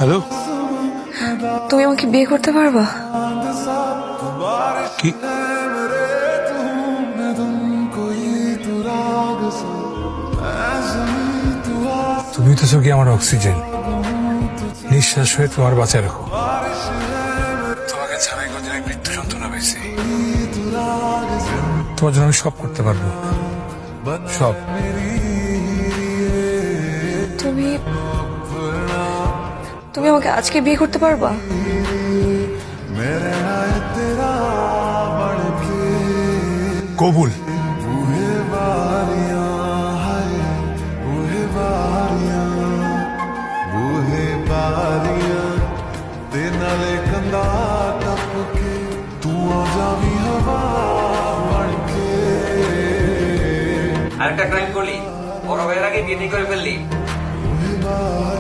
Hello, তুমি আমাকে বিয়ে করতে পারবা? কি? তুমি তো চোখে আমার অক্সিজেন, নিঃশ্বাস হয়ে তোমার বাঁচায় রাখো। তোমাকে ছাড়াই কদিন আমি মৃত্যু যন্ত্রণা পেয়েছি। তোমার জন্য আমি সব করতে পারবো, সব। তুমি তুমি আমাকে আজকে বিয়ে করতে পারবা? কবুল। আরেকটা ক্রাইম করলি, বড় ভাইয়ের আগে বিয়ে করে ফেললি।